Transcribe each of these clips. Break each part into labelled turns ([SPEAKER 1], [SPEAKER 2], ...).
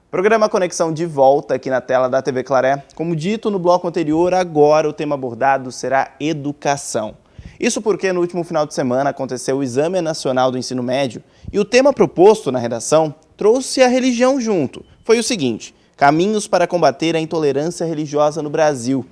[SPEAKER 1] Programa Conexão de volta aqui na tela da TV Claré. Como dito no bloco anterior, agora o tema abordado será educação. Isso porque no último final de semana aconteceu o Exame Nacional do Ensino Médio e o tema proposto na redação trouxe a religião junto. Foi o seguinte: caminhos para combater a intolerância religiosa no Brasil.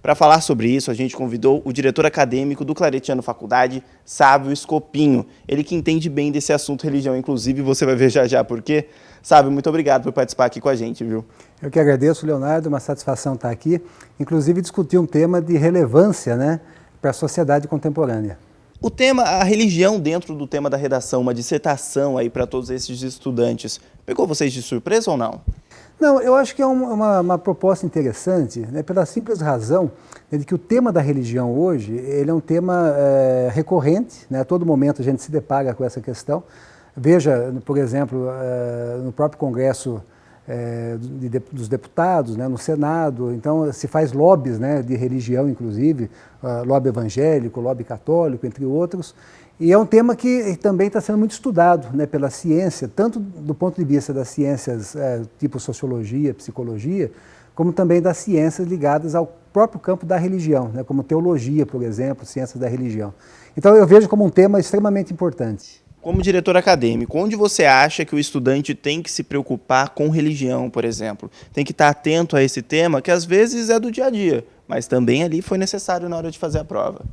[SPEAKER 1] Para falar sobre isso, a gente convidou o diretor acadêmico do Claretiano Faculdade, Sávio Escopinho. Ele que entende bem desse assunto religião, inclusive você vai ver já por quê. Sávio, muito obrigado por participar aqui com a gente, viu?
[SPEAKER 2] Eu que agradeço, Leonardo, uma satisfação estar aqui. Inclusive discutir um tema de relevância, para a sociedade contemporânea.
[SPEAKER 1] O tema, a religião dentro do tema da redação, uma dissertação aí para todos esses estudantes, pegou vocês de surpresa ou não?
[SPEAKER 2] Não, eu acho que é uma proposta interessante, pela simples razão de que o tema da religião hoje, ele é um tema recorrente, a todo momento a gente se depara com essa questão. Veja, por exemplo, no próprio Congresso dos Deputados, no Senado, então se faz lobbies de religião, inclusive, lobby evangélico, lobby católico, entre outros, e é um tema que também está sendo muito estudado pela ciência, tanto do ponto de vista das ciências tipo sociologia, psicologia, como também das ciências ligadas ao próprio campo da religião, como teologia, por exemplo, ciências da religião. Então eu vejo como um tema extremamente importante.
[SPEAKER 1] Como diretor acadêmico, onde você acha que o estudante tem que se preocupar com religião, por exemplo? Tem que estar atento a esse tema, que às vezes é do dia a dia, mas também ali foi necessário na hora de fazer a prova.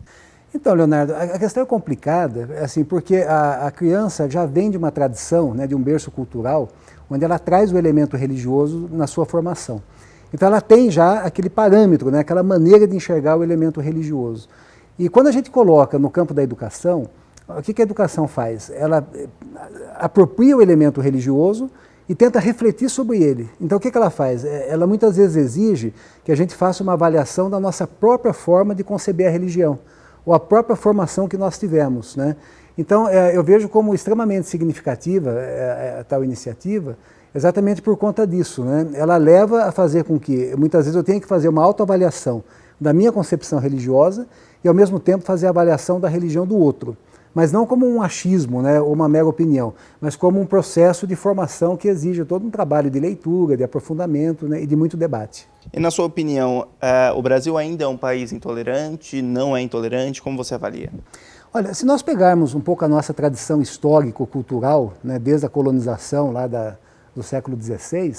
[SPEAKER 2] Então, Leonardo, a questão é complicada, assim, porque a criança já vem de uma tradição, de um berço cultural, onde ela traz o elemento religioso na sua formação. Então ela tem já aquele parâmetro, aquela maneira de enxergar o elemento religioso. E quando a gente coloca no campo da educação, o que a educação faz? Ela apropria o elemento religioso e tenta refletir sobre ele. Então o que ela faz? Ela muitas vezes exige que a gente faça uma avaliação da nossa própria forma de conceber a religião, ou a própria formação que nós tivemos. Então eu vejo como extremamente significativa tal iniciativa, exatamente por conta disso. Ela leva a fazer com que, muitas vezes eu tenha que fazer uma autoavaliação da minha concepção religiosa e ao mesmo tempo fazer a avaliação da religião do outro. Mas não como um achismo, ou uma mera opinião, mas como um processo de formação que exige todo um trabalho de leitura, de aprofundamento e de muito debate.
[SPEAKER 1] E na sua opinião, o Brasil ainda é um país intolerante, não é intolerante? Como você avalia?
[SPEAKER 2] Olha, se nós pegarmos um pouco a nossa tradição histórico-cultural, desde a colonização lá do século XVI,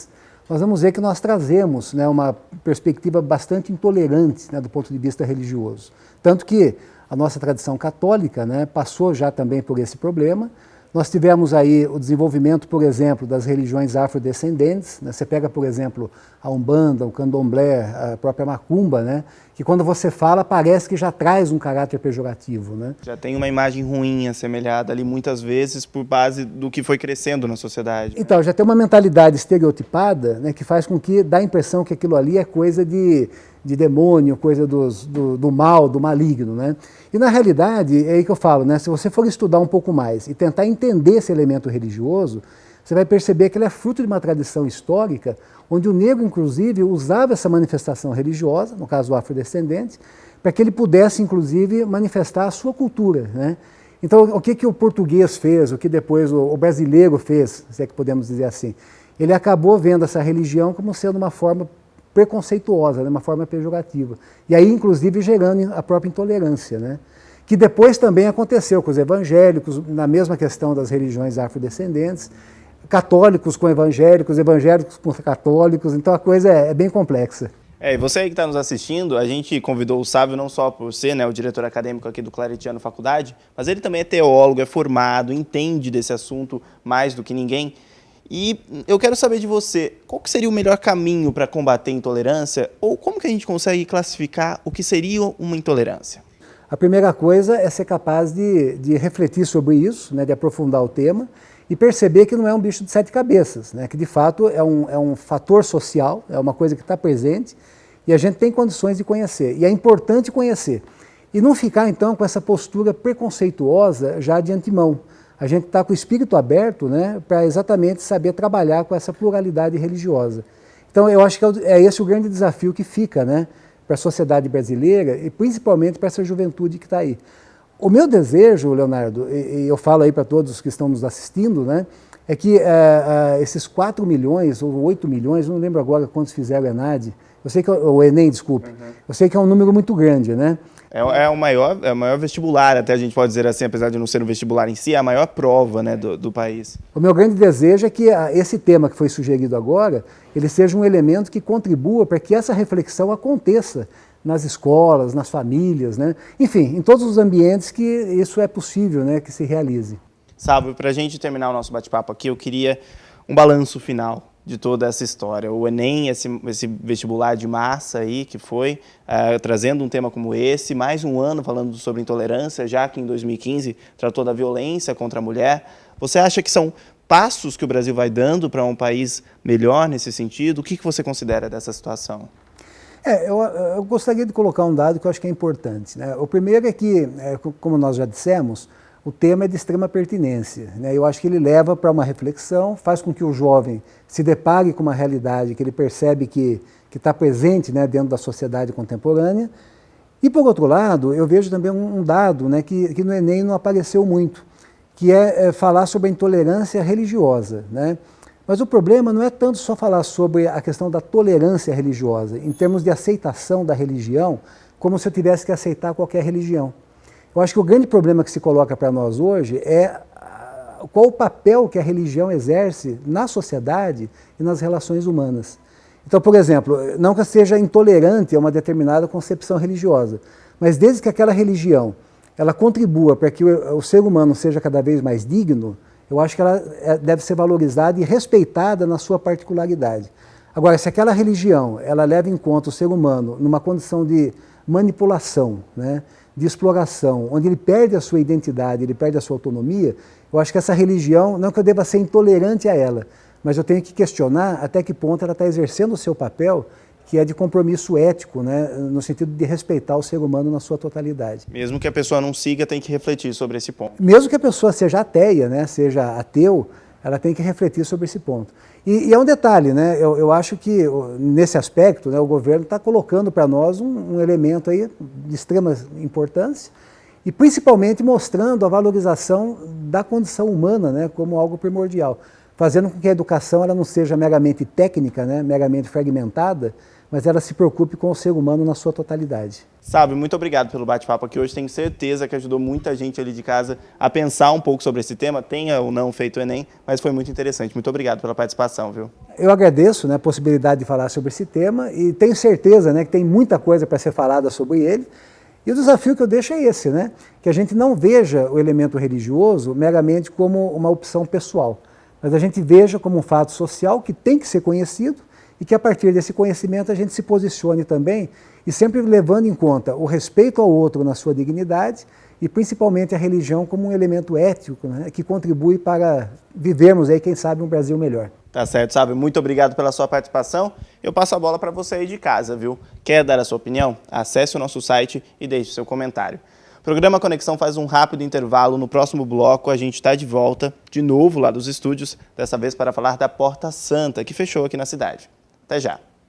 [SPEAKER 2] nós vamos ver que nós trazemos uma perspectiva bastante intolerante do ponto de vista religioso. Tanto que a nossa tradição católica passou já também por esse problema. Nós tivemos aí o desenvolvimento, por exemplo, das religiões afrodescendentes. Você pega, por exemplo, a Umbanda, o Candomblé, a própria Macumba, que quando você fala parece que já traz um caráter pejorativo.
[SPEAKER 1] Já tem uma imagem ruim assemelhada ali muitas vezes por base do que foi crescendo na sociedade.
[SPEAKER 2] Então, já tem uma mentalidade estereotipada que faz com que dá a impressão que aquilo ali é coisa de demônio, coisa do mal, do maligno. E na realidade, é aí que eu falo, se você for estudar um pouco mais e tentar entender esse elemento religioso, você vai perceber que ele é fruto de uma tradição histórica, onde o negro, inclusive, usava essa manifestação religiosa, no caso o afrodescendente, para que ele pudesse, inclusive, manifestar a sua cultura. Então, o que o português fez, o que depois o brasileiro fez, se é que podemos dizer assim, ele acabou vendo essa religião como sendo uma forma preconceituosa, uma forma pejorativa. E aí, inclusive, gerando a própria intolerância, que depois também aconteceu com os evangélicos, na mesma questão das religiões afrodescendentes, católicos com evangélicos, evangélicos com católicos, então a coisa é bem complexa.
[SPEAKER 1] E você aí que está nos assistindo, a gente convidou o Sávio não só por ser o diretor acadêmico aqui do Claretiano Faculdade, mas ele também é teólogo, é formado, entende desse assunto mais do que ninguém. E eu quero saber de você, qual que seria o melhor caminho para combater a intolerância, ou como que a gente consegue classificar o que seria uma intolerância?
[SPEAKER 2] A primeira coisa é ser capaz de refletir sobre isso, de aprofundar o tema, e perceber que não é um bicho de 7 cabeças, que de fato é um fator social, é uma coisa que está presente, e a gente tem condições de conhecer, e é importante conhecer. E não ficar então com essa postura preconceituosa já de antemão. A gente está com o espírito aberto para exatamente saber trabalhar com essa pluralidade religiosa. Então eu acho que é esse o grande desafio que fica para a sociedade brasileira e principalmente para essa juventude que está aí. O meu desejo, Leonardo, e eu falo aí para todos que estão nos assistindo, é que esses 4 milhões ou 8 milhões, não lembro agora quantos fizeram o ENAD, eu sei que o Enem, desculpe, eu sei que é um número muito grande, né?
[SPEAKER 1] É o maior vestibular, até a gente pode dizer assim, apesar de não ser um vestibular em si, é a maior prova, né, do país.
[SPEAKER 2] O meu grande desejo é que esse tema que foi sugerido agora, ele seja um elemento que contribua para que essa reflexão aconteça nas escolas, nas famílias, né? Enfim, em todos os ambientes que isso é possível, né, que se realize.
[SPEAKER 1] Salve, para a gente terminar o nosso bate-papo aqui, eu queria um balanço final de toda essa história. O Enem, esse vestibular de massa aí que foi, trazendo um tema como esse, mais um ano falando sobre intolerância, já que em 2015 tratou da violência contra a mulher. Você acha que são passos que o Brasil vai dando para um país melhor nesse sentido? O que você considera dessa situação?
[SPEAKER 2] Eu gostaria de colocar um dado que eu acho que é importante, né? O primeiro é que, como nós já dissemos, o tema é de extrema pertinência, né? Eu acho que ele leva para uma reflexão, faz com que o jovem se depare com uma realidade que ele percebe que está presente, né, dentro da sociedade contemporânea. E, por outro lado, eu vejo também um dado, né, que no Enem não apareceu muito, que é falar sobre a intolerância religiosa, né? Mas o problema não é tanto só falar sobre a questão da tolerância religiosa, em termos de aceitação da religião, como se eu tivesse que aceitar qualquer religião. Eu acho que o grande problema que se coloca para nós hoje é qual o papel que a religião exerce na sociedade e nas relações humanas. Então, por exemplo, não que eu seja intolerante a uma determinada concepção religiosa, mas desde que aquela religião ela contribua para que o ser humano seja cada vez mais digno, eu acho que ela deve ser valorizada e respeitada na sua particularidade. Agora, se aquela religião ela leva em conta o ser humano numa condição de manipulação, né, de exploração, onde ele perde a sua identidade, ele perde a sua autonomia, eu acho que essa religião, não que eu deva ser intolerante a ela, mas eu tenho que questionar até que ponto ela está exercendo o seu papel, que é de compromisso ético, né, no sentido de respeitar o ser humano na sua totalidade.
[SPEAKER 1] Mesmo que a pessoa não siga, tem que refletir sobre esse ponto.
[SPEAKER 2] Mesmo que a pessoa seja ateia, né, seja ateu, ela tem que refletir sobre esse ponto. E é um detalhe, né, eu acho que nesse aspecto, né, o governo está colocando para nós um elemento aí de extrema importância e principalmente mostrando a valorização da condição humana, né, como algo primordial, fazendo com que a educação ela não seja meramente técnica, né, meramente fragmentada, mas ela se preocupe com o ser humano na sua totalidade.
[SPEAKER 1] Sábio, muito obrigado pelo bate-papo aqui hoje. Tenho certeza que ajudou muita gente ali de casa a pensar um pouco sobre esse tema, tenha ou não feito o Enem, mas foi muito interessante. Muito obrigado pela participação, viu?
[SPEAKER 2] Eu agradeço, né, a possibilidade de falar sobre esse tema e tenho certeza, né, que tem muita coisa para ser falada sobre ele. E o desafio que eu deixo é esse, né, que a gente não veja o elemento religioso meramente como uma opção pessoal, mas a gente veja como um fato social que tem que ser conhecido e que a partir desse conhecimento a gente se posicione também e sempre levando em conta o respeito ao outro na sua dignidade e principalmente a religião como um elemento ético, né, que contribui para vivermos aí, quem sabe, um Brasil melhor.
[SPEAKER 1] Tá certo, Sábio. Muito obrigado pela sua participação. Eu passo a bola para você aí de casa, viu? Quer dar a sua opinião? Acesse o nosso site e deixe seu comentário. O programa Conexão faz um rápido intervalo. No próximo bloco a gente está de volta, de novo lá dos estúdios, dessa vez para falar da Porta Santa, que fechou aqui na cidade. Até já!